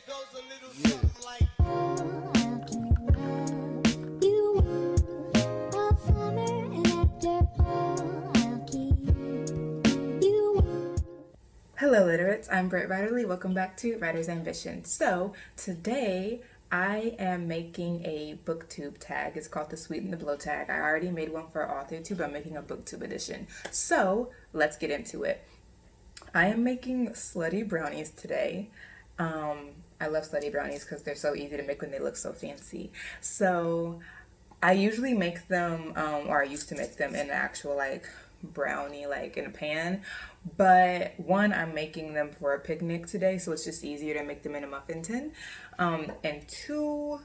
goes a little something like. Hello, literates. I'm Britt Ryderly. Welcome back to Writer's Ambition. So, today I am making a booktube tag. It's called the Sweeten the Blow tag. I already made one for AuthorTube. I'm making a booktube edition. So, let's get into it. I am making slutty brownies today. I love slutty brownies because they're so easy to make when they look so fancy. So, I usually make them, or I used to make them in an actual brownie in a pan, but one, I'm making them for a picnic today, so it's just easier to make them in a muffin tin. And two,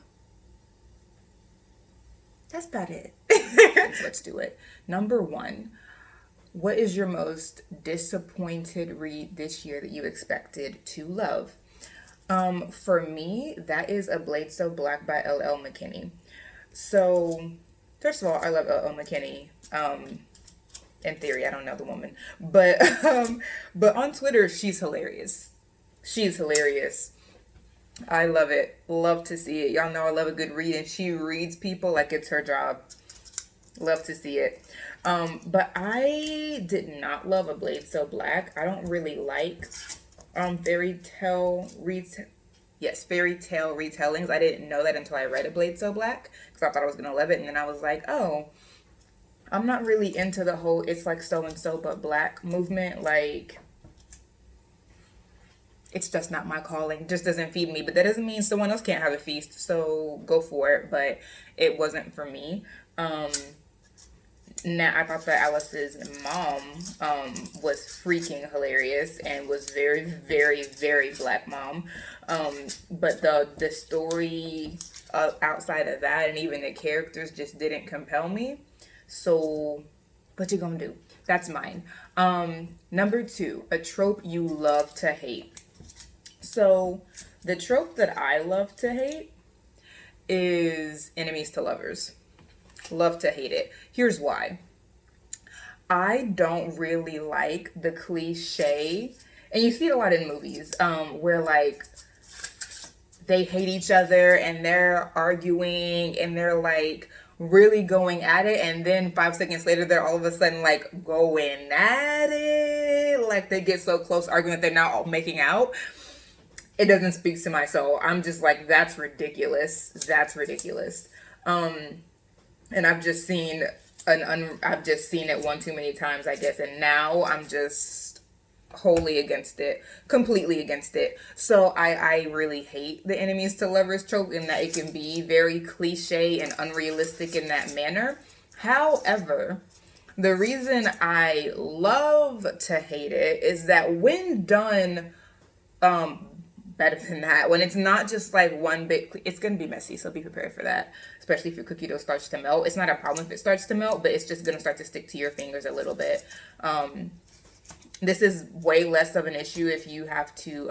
that's about it. Let's do it. Number one, what is your most disappointed read this year that you expected to love? For me, that is A Blade So Black by L.L. McKinney. So, first of all, I love L.L. McKinney. In theory, I don't know the woman, but on Twitter, she's hilarious. She's hilarious. I love it. Love to see it. Y'all know I love a good read, and she reads people like it's her job. Love to see it. But I did not love A Blade So Black. I don't really like fairy tale retellings. I didn't know that until I read A Blade So Black, because I thought I was gonna love it, and then I was like, oh, I'm not really into the whole it's like so and so but black movement. Like, it's just not my calling. It just doesn't feed me. But that doesn't mean someone else can't have a feast. So go for it. But it wasn't for me. Now I thought that Alice's mom was freaking hilarious and was very, very, very black mom. But the story outside of that and even the characters just didn't compel me. So, what you gonna do? That's mine. Number two, a trope you love to hate. So, the trope that I love to hate is enemies to lovers. Love to hate it. Here's why. I don't really like the cliche, and you see it a lot in movies, where they hate each other and they're arguing and they're really going at it, and then 5 seconds later they're all of a sudden going at it, they get so close arguing that they're now all making out. It doesn't speak to my soul. I'm just that's ridiculous. That's ridiculous. And I've just seen it one too many times, I guess, and now I'm just wholly against it, completely against it. So I really hate the enemies to lovers trope in that it can be very cliche and unrealistic in that manner. However, the reason I love to hate it is that when done better than that, when it's not just one big, it's going to be messy, so be prepared for that, especially if your cookie dough starts to melt. It's not a problem if it starts to melt, but it's just going to start to stick to your fingers a little bit. This is way less of an issue if you have to,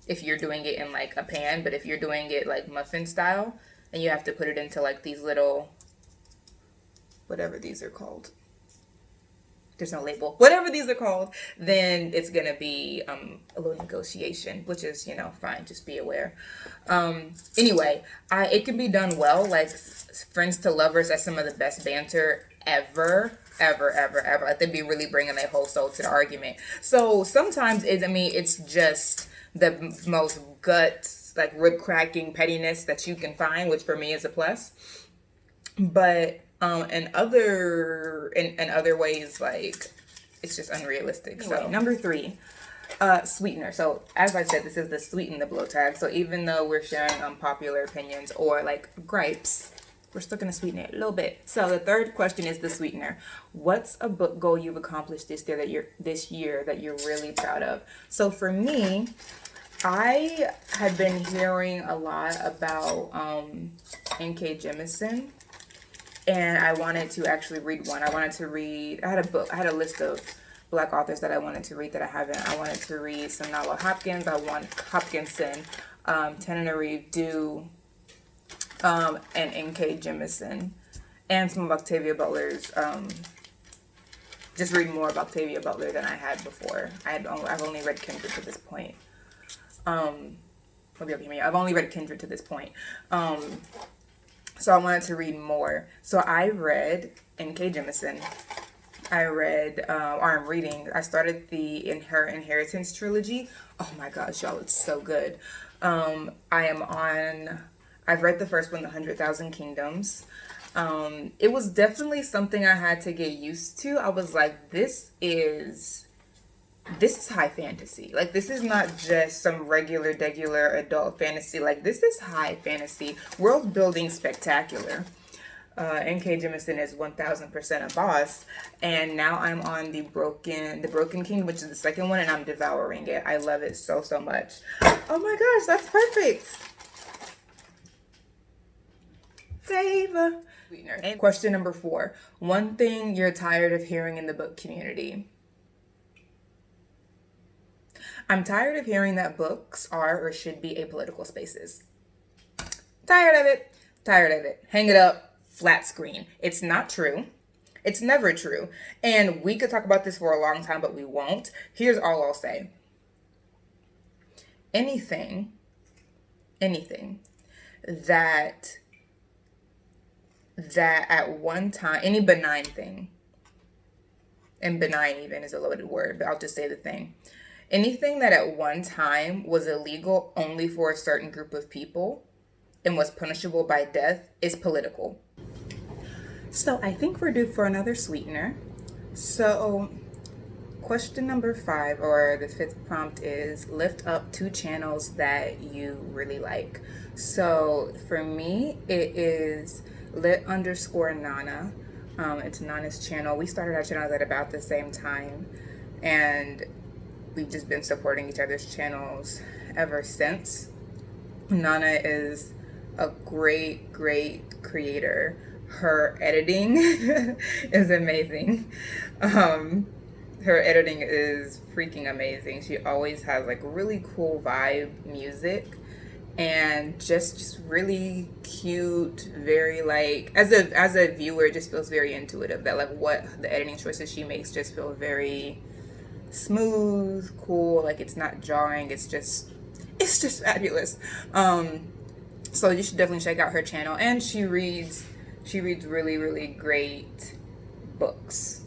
if you're doing it in a pan, but if you're doing it muffin style and you have to put it into these little, whatever these are called. There's no label. Whatever these are called, then it's going to be a little negotiation, which is, fine. Just be aware. Anyway, it can be done well. Friends to lovers, that's some of the best banter ever. They'd be really bringing their whole soul to the argument. So sometimes it's just the most guts, rib cracking pettiness that you can find, which for me is a plus. But in other ways, it's just unrealistic. Anyway, so number three, sweetener. So as I said, this is the Sweeten the Blow tag. So even though we're sharing unpopular opinions or gripes, we're still going to sweeten it a little bit. So the third question is the sweetener. What's a book goal you've accomplished this year that you're really proud of? So for me, I had been hearing a lot about N.K. Jemisin, and I wanted to actually read one. I had a list of Black authors that I wanted to read that I haven't. I wanted to read Sanaa Hopkins. I want Hopkinson, Tananarive Due, and N.K. Jemisin, and some of Octavia Butler's. Just read more of Octavia Butler than I had before. I've only read Kindred to this point. Maybe I'll give me. I've only read Kindred to this point. So I wanted to read more. So I read N.K. Jemisin. I read, or I'm reading, I started her Inheritance trilogy. Oh my gosh, y'all, it's so good. I've read the first one, The 100,000 Kingdoms. It was definitely something I had to get used to. I was like, this is high fantasy. Like, this is not just some regular adult fantasy. Like, this is high fantasy, world building spectacular. N.K. Jemisin is 1000% a boss, and now I'm on the Broken King, which is the second one, and I'm devouring it. I love it so much. Oh my gosh, that's perfect. Favor. And question number 4. One thing you're tired of hearing in the book community. I'm tired of hearing that books are or should be apolitical spaces. Tired of it. Tired of it. Hang it up. Flat screen. It's not true. It's never true. And we could talk about this for a long time, but we won't. Here's all I'll say. Anything that at one time, any benign thing, and benign even is a loaded word, but I'll just say the thing. Anything that at one time was illegal only for a certain group of people and was punishable by death is political. So I think we're due for another sweetener. So question number 5, or the 5th prompt, is lift up 2 channels that you really like. So for me, it is lit_Nana. It's Nana's channel. We started our channels at about the same time, and we've just been supporting each other's channels ever since. Nana is a great creator. Her editing is amazing. Her editing is freaking amazing. She always has like really cool vibe music, and just really cute, very like, as a viewer, it just feels very intuitive, that like what the editing choices she makes just feel very smooth, cool, like it's not jarring, it's just fabulous. So you should definitely check out her channel, and she reads really great books,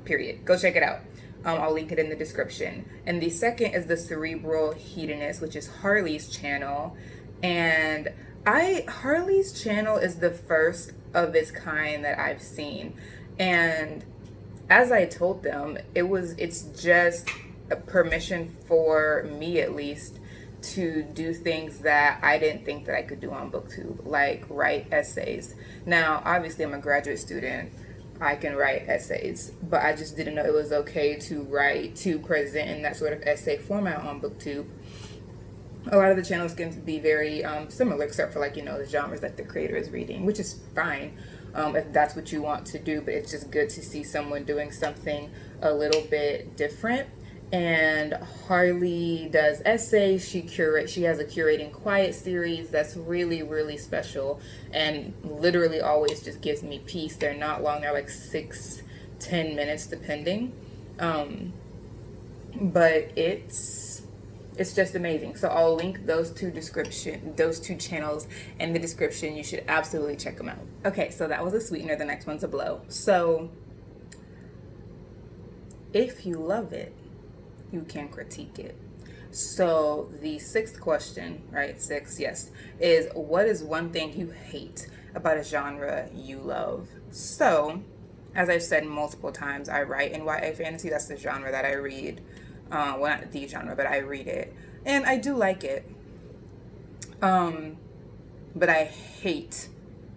period. Go check it out. I'll link it in the description. And the second is the Cerebral Hedonist, which is Harley's channel. And Harley's channel is the first of its kind that I've seen. And as I told them, it's just a permission for me, at least, to do things that I didn't think that I could do on BookTube, like write essays. Now, obviously, I'm a graduate student. I can write essays, but I just didn't know it was okay to present in that sort of essay format on BookTube. A lot of the channels can be very similar, except for the genres that the creator is reading, which is fine if that's what you want to do, but it's just good to see someone doing something a little bit different. And Harley does essays. She has a Curating Quiet series that's really special, and literally always just gives me peace. They're not long, they're like 6-10 minutes depending, but it's just amazing. So I'll link those two channels in the description. You should absolutely check them out. Okay, so that was a sweetener. The next one's a blow. So if you love it, you can critique it. So the 6th question, right? 6, yes, is what is one thing you hate about a genre you love? So, as I've said multiple times, I write in YA fantasy. That's the genre that I read. Well, not the genre, but I read it, and I do like it. But I hate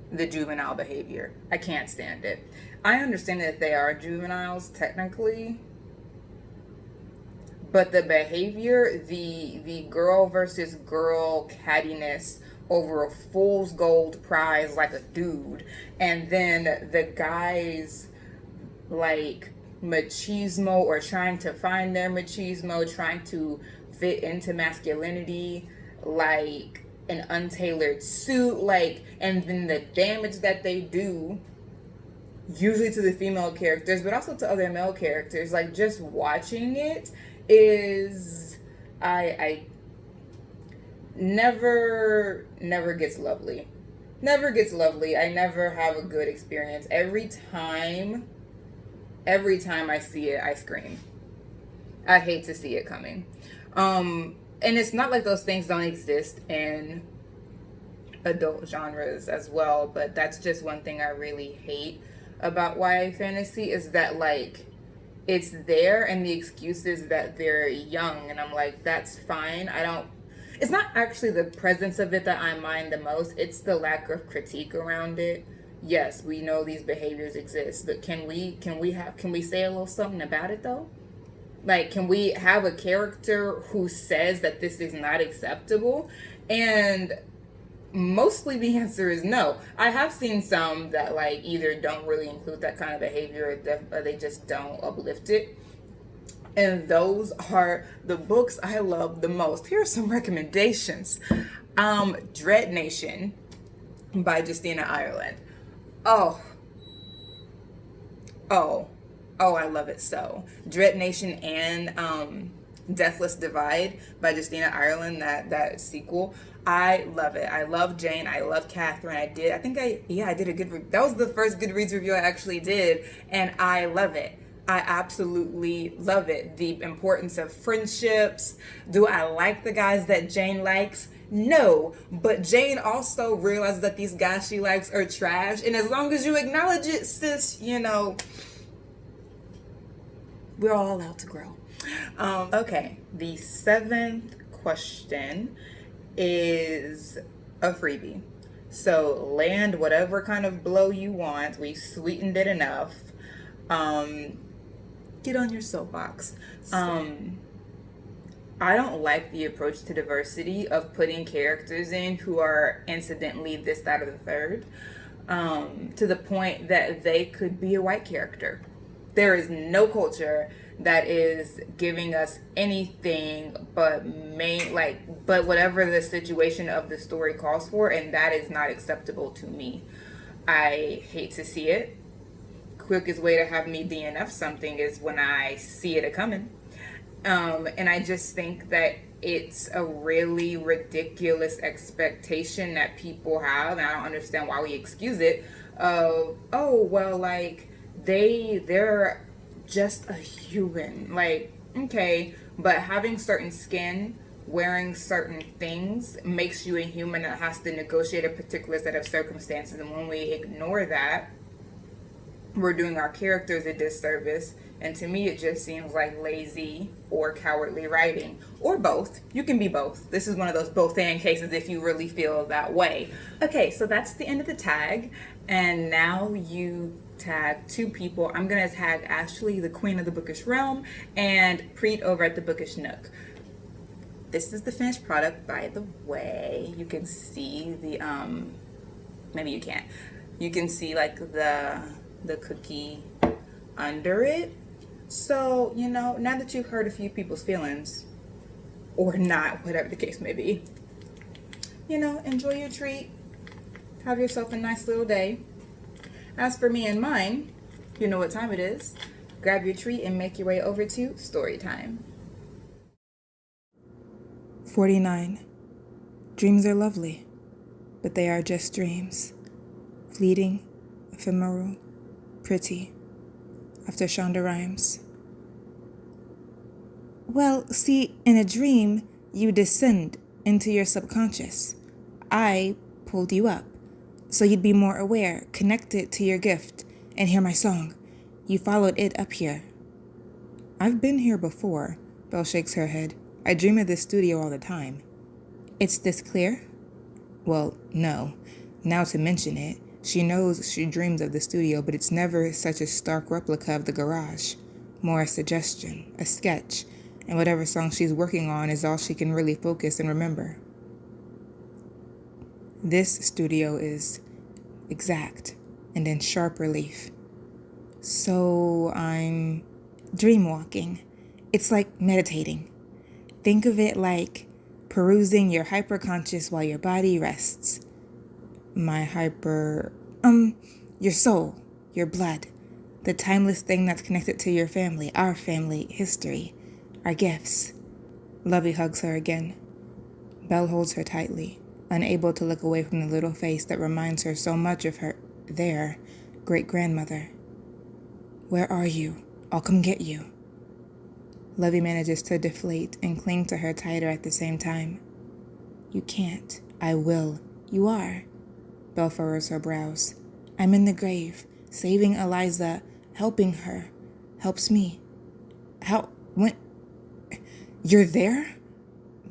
the juvenile behavior. I can't stand it. I understand that they are juveniles technically, but the behavior, the girl versus girl cattiness over a fool's gold prize like a dude, and then the guys like machismo, or trying to find their machismo, trying to fit into masculinity like an untailored suit, and then the damage that they do, usually to the female characters, but also to other male characters. Like, just watching it is, I never gets lovely. Never gets lovely. I never have a good experience. Every time I see it, I scream. I hate to see it coming. And it's not like those things don't exist in adult genres as well, but that's just one thing I really hate about YA fantasy is that like it's there and the excuse is that they're young, and I'm like, that's fine. I don't It's not actually the presence of it that I mind the most, it's the lack of critique around it. Yes, we know these behaviors exist, but can we say a little something about it though? Like, can we have a character who says that this is not acceptable? And mostly the answer is no. I have seen some that like either don't really include that kind of behavior or they just don't uplift it. And those are the books I love the most. Here are some recommendations. Dread Nation by Justina Ireland. Oh, I love it so. Dread Nation and Deathless Divide by Justina Ireland, that sequel. I love it. I love Jane. I love Catherine. I did a good that was the first Goodreads review I actually did, and I love it. I absolutely love it. The importance of friendships. Do I like the guys that Jane likes? No, but Jane also realizes that these guys she likes are trash, and as long as you acknowledge it, sis, we're all allowed to grow. Okay, the 7th question is a freebie. So land whatever kind of blow you want. We've sweetened it enough. Get on your soapbox. I don't like the approach to diversity of putting characters in who are incidentally this, that, or the third, to the point that they could be a white character. There is no culture that is giving us anything but whatever the situation of the story calls for, and that is not acceptable to me. I hate to see it. Quickest way to have me DNF something is when I see it a-coming. And I just think that it's a really ridiculous expectation that people have, and I don't understand why we excuse it, of, oh, well, like, they're just a human. Like, okay, but having certain skin, wearing certain things makes you a human that has to negotiate a particular set of circumstances, and when we ignore that, we're doing our characters a disservice. And to me, it just seems like lazy or cowardly writing, or both. You can be both. This is one of those both and cases if you really feel that way. Okay, so that's the end of the tag. And now you tag 2 people. I'm gonna tag Ashley, the Queen of the Bookish Realm, and Preet over at the Bookish Nook. This is the finished product, by the way. You can see the, maybe you can't. You can see like the cookie under it. So, now that you've heard a few people's feelings, or not, whatever the case may be, enjoy your treat. Have yourself a nice little day. As for me and mine, you know what time it is. Grab your treat and make your way over to story time. 49. Dreams are lovely, but they are just dreams. Fleeting, ephemeral, pretty. After Shonda Rhimes. Well, see, in a dream, you descend into your subconscious. I pulled you up, so you'd be more aware, connected to your gift, and hear my song. You followed it up here. I've been here before, Belle shakes her head. I dream of this studio all the time. It's this clear? Well, no. Now to mention it, she knows she dreams of the studio, but it's never such a stark replica of the garage. More a suggestion, a sketch, and whatever song she's working on is all she can really focus and remember. This studio is exact and in sharp relief. So I'm dream walking. It's like meditating. Think of it like perusing your hyperconscious while your body rests. Your soul, your blood, the timeless thing that's connected to your family, our family history, our gifts. Lovey hugs her again. Belle holds her tightly, unable to look away from the little face that reminds her so much of their great-grandmother. Where are you? I'll come get you. Lovey manages to deflate and cling to her tighter at the same time. You can't. I will. You are. Belle furrows her brows. I'm in the grave, saving Eliza, helping her. Helps me. How? When? You're there?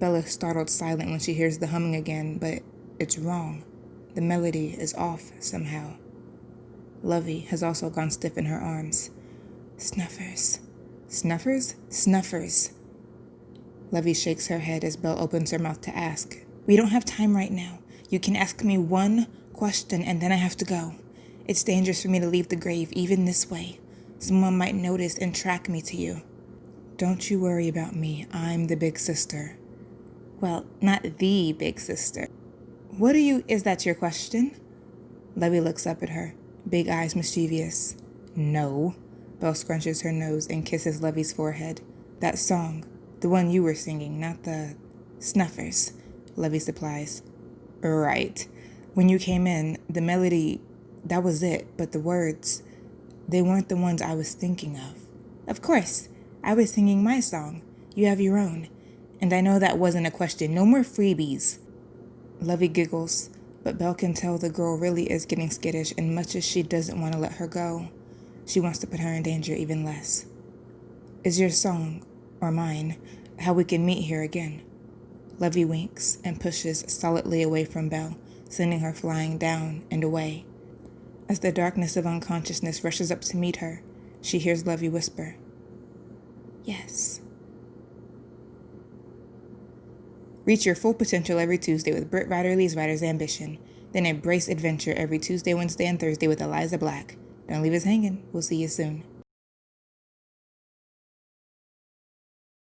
Belle is startled silent when she hears the humming again, but it's wrong. The melody is off somehow. Lovey has also gone stiff in her arms. Snuffers. Snuffers? Snuffers. Lovey shakes her head as Belle opens her mouth to ask. We don't have time right now. You can ask me one question and then I have to go. It's dangerous for me to leave the grave, even this way. Someone might notice and track me to you. Don't you worry about me. I'm the big sister. Well, not the big sister. Is that your question? Lovey looks up at her, big eyes mischievous. No. Belle scrunches her nose and kisses Lovey's forehead. That song, the one you were singing, not the Snuffers, Lovey supplies. Right. When you came in, the melody, that was it, but the words, they weren't the ones I was thinking of. Of course, I was singing my song. You have your own. And I know that wasn't a question. No more freebies. Lovey giggles, but Belle can tell the girl really is getting skittish, and much as she doesn't want to let her go, she wants to put her in danger even less. Is your song, or mine, how we can meet here again? Lovey winks and pushes solidly away from Belle, sending her flying down and away. As the darkness of unconsciousness rushes up to meet her, she hears Lovey whisper, Yes. Reach your full potential every Tuesday with Britt Riderly's Writer's Ambition. Then embrace adventure every Tuesday, Wednesday, and Thursday with Eliza Black. Don't leave us hanging. We'll see you soon.